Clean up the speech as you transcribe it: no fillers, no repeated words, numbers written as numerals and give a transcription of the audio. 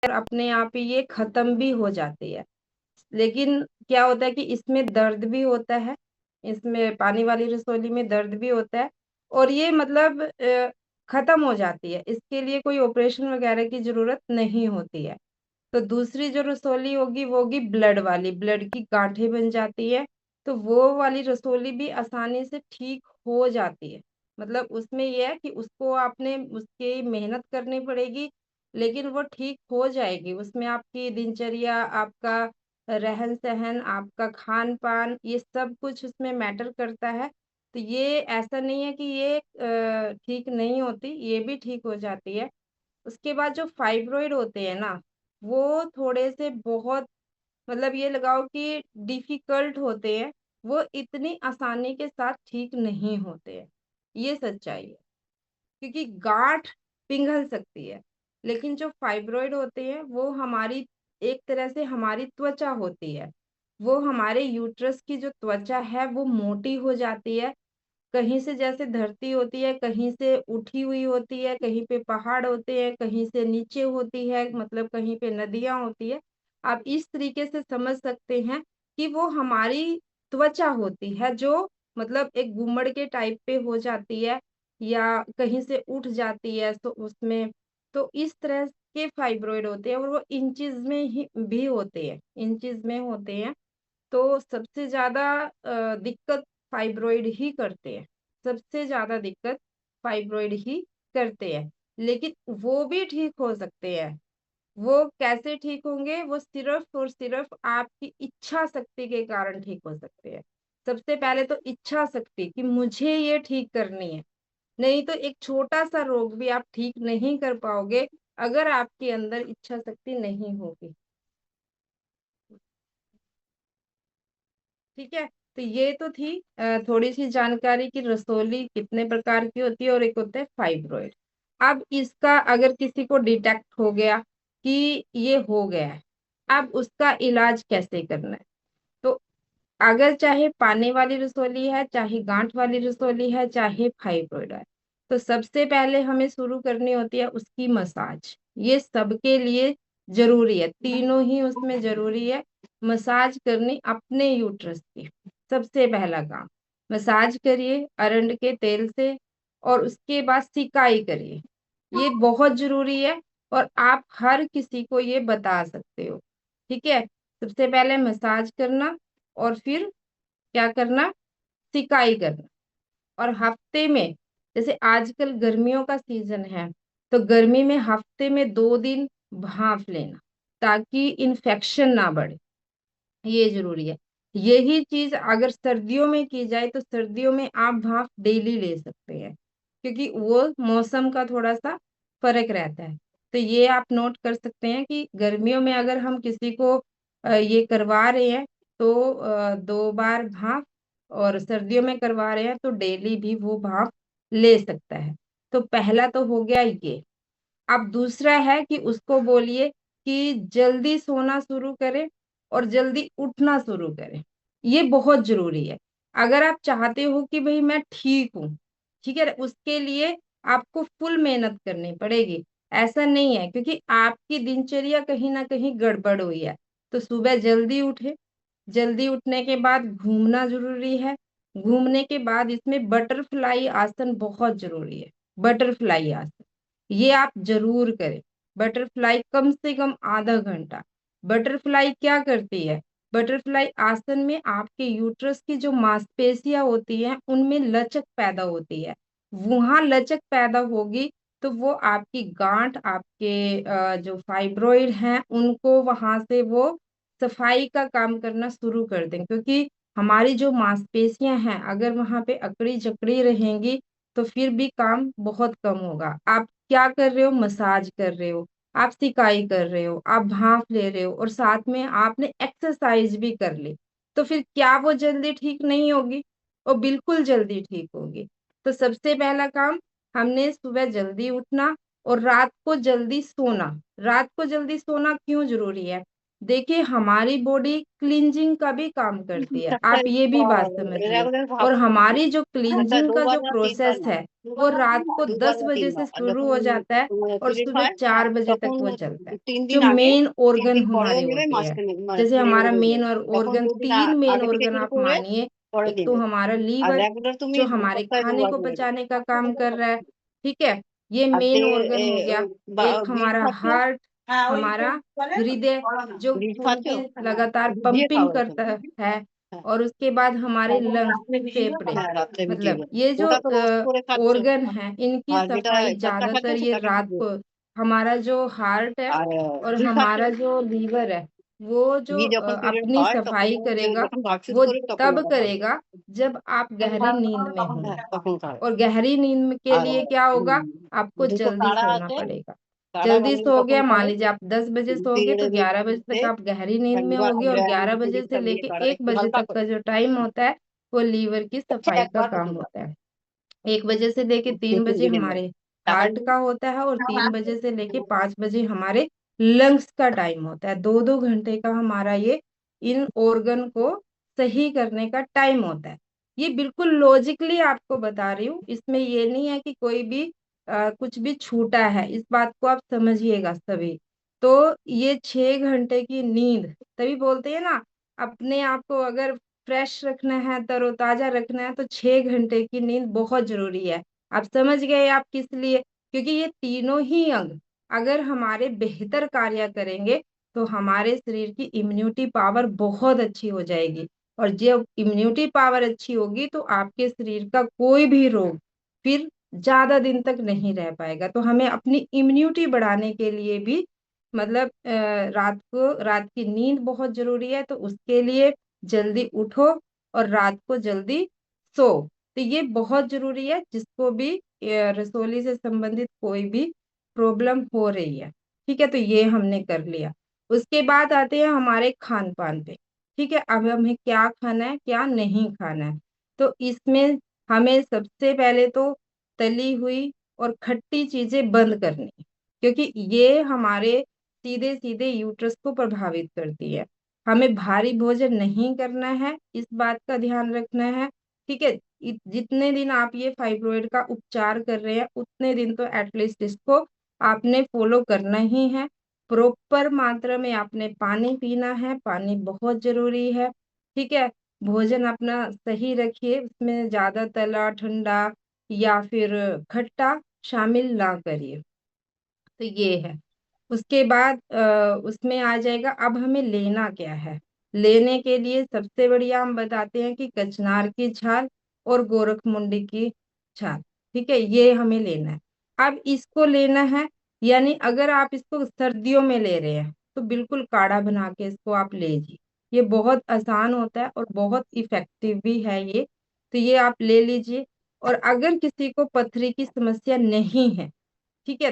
और अपने आप ही ये खत्म भी हो जाती है। लेकिन क्या होता है कि इसमें दर्द भी होता है, इसमें पानी वाली रसौली में दर्द भी होता है। और ये मतलब खत्म हो जाती है, इसके लिए कोई ऑपरेशन वगैरह की जरूरत नहीं होती है। तो दूसरी जो रसौली होगी वो होगी ब्लड वाली, ब्लड की गांठें बन जाती है। तो वो वाली रसौली भी आसानी से ठीक हो जाती है। मतलब उसमें यह है कि उसको आपने उसकी मेहनत करनी पड़ेगी, लेकिन वो ठीक हो जाएगी। उसमें आपकी दिनचर्या, आपका रहन सहन, आपका खान पान, ये सब कुछ उसमें मैटर करता है। तो ये ऐसा नहीं है कि ये ठीक नहीं होती, ये भी ठीक हो जाती है। उसके बाद जो फाइब्रॉइड होते हैं ना, वो थोड़े से बहुत, मतलब ये लगाओ कि डिफिकल्ट होते हैं। वो इतनी आसानी के साथ ठीक नहीं होते हैं, ये सच्चाई है। क्योंकि गांठ पिघल सकती है, लेकिन जो फाइब्रॉइड होते हैं वो हमारी, एक तरह से हमारी त्वचा होती है। वो हमारे यूट्रस की जो त्वचा है वो मोटी हो जाती है। कहीं से जैसे धरती होती है, कहीं से उठी हुई होती है, कहीं पे पहाड़ होते हैं, कहीं से नीचे होती है, मतलब कहीं पे नदियां होती है। आप इस तरीके से समझ सकते हैं कि वो हमारी त्वचा होती है, जो मतलब एक गुम्मड़ के टाइप पे हो जाती है, या कहीं से उठ जाती है। तो उसमें, तो इस तरह के फाइब्रॉइड होते हैं, और वो इंचेस में ही भी होते हैं, इंचेस में होते हैं। तो सबसे ज्यादा दिक्कत फाइब्रॉइड ही करते हैं, सबसे ज्यादा दिक्कत फाइब्रॉइड ही करते हैं। लेकिन वो भी ठीक हो सकते हैं। वो कैसे ठीक होंगे? वो सिर्फ और सिर्फ आपकी इच्छा शक्ति के कारण ठीक हो सकते हैं। सबसे पहले तो इच्छा शक्ति, कि मुझे ये ठीक करनी है। नहीं तो एक छोटा सा रोग भी आप ठीक नहीं कर पाओगे अगर आपके अंदर इच्छा शक्ति नहीं होगी। ठीक है। तो ये तो थी थोड़ी सी जानकारी कि रसोली कितने प्रकार की होती है, और एक होता है फाइब्रॉइड। अब इसका अगर किसी को डिटेक्ट हो गया कि ये हो गया है, अब उसका इलाज कैसे करना है? तो अगर चाहे पानी वाली रसोली है, चाहे गांठ वाली रसोली है, चाहे फाइब्रॉइड है, तो सबसे पहले हमें शुरू करनी होती है उसकी मसाज। ये सबके लिए जरूरी है, तीनों ही उसमें जरूरी है। मसाज करनी अपने यूट्रस की, सबसे पहला काम। मसाज करिए अरंड के तेल से, और उसके बाद सिकाई करिए। ये बहुत जरूरी है, और आप हर किसी को ये बता सकते हो। ठीक है। सबसे पहले मसाज करना, और फिर क्या करना? सिकाई करना। और हफ्ते में, जैसे आजकल गर्मियों का सीजन है, तो गर्मी में हफ्ते में 2 दिन भाप लेना, ताकि इन्फेक्शन ना बढ़े। ये जरूरी है। यही चीज अगर सर्दियों में की जाए, तो सर्दियों में आप भाप डेली ले सकते हैं, क्योंकि वो मौसम का थोड़ा सा फर्क रहता है। तो ये आप नोट कर सकते हैं कि गर्मियों में अगर हम किसी को ये करवा रहे हैं, तो 2 बार भाप, और सर्दियों में करवा रहे हैं तो डेली भी वो भाप ले सकता है। तो पहला तो हो गया ये। अब दूसरा है कि उसको बोलिए कि जल्दी सोना शुरू करे और जल्दी उठना शुरू करे। ये बहुत जरूरी है। अगर आप चाहते हो कि भाई मैं ठीक हूँ, ठीक है, उसके लिए आपको फुल मेहनत करनी पड़ेगी। ऐसा नहीं है, क्योंकि आपकी दिनचर्या कहीं ना कहीं गड़बड़ हुई है। तो सुबह जल्दी उठे, जल्दी उठने के बाद घूमना जरूरी है। घूमने के बाद इसमें बटरफ्लाई आसन बहुत जरूरी है। बटरफ्लाई आसन ये आप जरूर करें। बटरफ्लाई कम से कम आधा घंटा। बटरफ्लाई क्या करती है? बटरफ्लाई आसन में आपके यूट्रस की जो मांसपेशियां होती हैं उनमें लचक पैदा होती है। वहां लचक पैदा होगी, तो वो आपकी गांठ, आपके जो फाइब्रॉइड हैं, उनको वहां से वो सफाई का काम करना शुरू कर दें। क्योंकि हमारी जो मांसपेशियां हैं अगर वहां पे अकड़ी जकड़ी रहेंगी, तो फिर भी काम बहुत कम होगा। आप क्या कर रहे हो? मसाज कर रहे हो, आप सिकाई कर रहे हो, आप भाप ले रहे हो, और साथ में आपने एक्सरसाइज भी कर ली, तो फिर क्या वो जल्दी ठीक नहीं होगी? वो बिल्कुल जल्दी ठीक होगी। तो सबसे पहला काम, हमने सुबह जल्दी उठना और रात को जल्दी सोना। रात को जल्दी सोना क्यों जरूरी है? देखिए हमारी बॉडी क्लींजिंग का भी काम करती है, आप ये भी बात समझिए। रेगुलर और भागो तो हमारी जो अच्छा क्लींजिंग दो का बार जो या तीन बार प्रोसेस না है वो দুবার না रात তিনবার को দুবার दस না बजे से তিনবার আর शुरू যখন हो जाता है और পিরিয়ড सुबह হয় 4 बजे तक তখন वो चलता है। 3 দিন जो আগে मेन তিন ऑर्गन দিন परेও हमारे নেবে होते हैं, মাঝখানে जैसे মানে हमारा নেবে मेन और তখন ऑर्गन, 2 দিন 3 मेन আগে থেকে ऑर्गन শুরু आप করে मानिए। পরে एक तो দিবে हमारा আর लीवर রেগুলার তুমি जो हमारे সপ্তাহে खाने দুবার को করে पचाने का काम कर रहा है, ठीक है, ये আর তে मेन ऑर्गन हो गया। एक বিট हमारा খাচ্ছ हार्ट, हमारा हृदय जो বিট खून খাচ্ছ की लगातार দিয়ে पंपिंग খাও करता এখানে है। হ্যাঁ और उसके बाद हमारे लंग्स, फेफड़े, হ্যাঁ রাত্রে ভিজিয়ে मतलब দেবো ये जो ওটা তো রোস্ট করে খাচ্ছ ऑर्गन है इनकी আর যেটা सफाई টাটকা খাচ্ছ ज्यादातर ये সেটাকে रात ভিজিয়ে को, দেবো हमारा जो हार्ट है আর और ঘি খাচ্ছ हमारा जो लीवर है वो जो ঘি যখন পিরিয়ড अपनी হয় তখন सफाई करेगा, যখন ভাগ শুরু वो করবে তখন तब ওটা খাবে करेगा जब आप गहरी नींद में হ্যাঁ होंगे। তখন খাবে और गहरी नींद के আর लिए क्या होगा, आपको দুটো जल्दी কাড়া सोना আছে पड़ेगा। কাড়া जल्दी বানিয়ে सो তখন गया, मान খাবে लीजिए आप 10 बजे सोओगे तो পিরিয়ডের 11 बजे মধ্যে तक आप गहरी नींद में একবার होगे। और 11 बजे से লিকুইডটা দিয়ে लेके কাড়া 1 बजे হালকা तक করে का जो टाइम होता है वो लीवर की सफाई का একবার काम দুবার होता है। 1 बजे से लेके तीन টিফিন बजे দিকে দেবে हमारे টাকা हार्ट का होता है और 3 बजे से लेके 5 बजे हमारे लंग्स का टाइम होता है। 2-2 घंटे का हमारा ये इन ऑर्गन को सही करने का टाइम होता है। ये बिल्कुल लॉजिकली आपको बता रही हूँ, इसमें ये नहीं है कि कोई भी कुछ भी छूटा है, इस बात को आप समझिएगा सभी। तो ये 6 घंटे की नींद, तभी बोलते हैं ना, अपने आप को अगर फ्रेश रखना है, तरोताजा रखना है, तो 6 घंटे की नींद बहुत जरूरी है। आप समझ गए आप किस लिए, क्योंकि ये तीनों ही अंग अगर हमारे बेहतर कार्य करेंगे तो हमारे शरीर की इम्यूनिटी पावर बहुत अच्छी हो जाएगी। और जब इम्यूनिटी पावर अच्छी होगी तो आपके शरीर का कोई भी रोग फिर ज्यादा दिन तक नहीं रह पाएगा। तो हमें अपनी इम्यूनिटी बढ़ाने के लिए भी, मतलब रात की नींद बहुत जरूरी है, तो उसके लिए जल्दी उठो और रात को जल्दी सो। तो ये बहुत जरूरी है, जिसको भी रसोली से संबंधित कोई भी प्रॉब्लम हो रही है। ठीक है, तो ये हमने कर लिया। उसके बाद आते हैं हमारे खान पान पे। ठीक है, अब हमें क्या खाना है क्या नहीं खाना है। तो इसमें हमें सबसे पहले तो तली हुई और खट्टी चीजें बंद करनी है, क्योंकि ये हमारे सीधे सीधे यूट्रस को प्रभावित करती है। हमें भारी भोजन नहीं करना है, इस बात का ध्यान रखना है। ठीक है, जितने दिन आप ये फाइब्रॉइड का उपचार कर रहे हैं उतने दिन तो एटलीस्ट इसको आपने फॉलो करना ही है। प्रॉपर मात्रा में आपने पानी पीना है, पानी बहुत जरूरी है। ठीक है, भोजन अपना सही रखिए, उसमें ज्यादा तला ठंडा या फिर खट्टा शामिल ना करिए। तो ये है। उसके बाद उसमें आ जाएगा, अब हमें लेना क्या है। लेने के लिए सबसे बढ़िया हम बताते हैं कि कचनार की छाल और गोरखमुंडी की छाल। ठीक है, ये हमें लेना है। अब इसको लेना है, यानी अगर आप इसको सर्दियों में ले रहे हैं तो बिल्कुल काढ़ा बना के इसको आप ले लीजिए। ये बहुत आसान होता है और बहुत इफेक्टिव भी है ये। तो ये आप ले लीजिए। और अगर किसी को पथरी की समस्या नहीं है, ठीक है,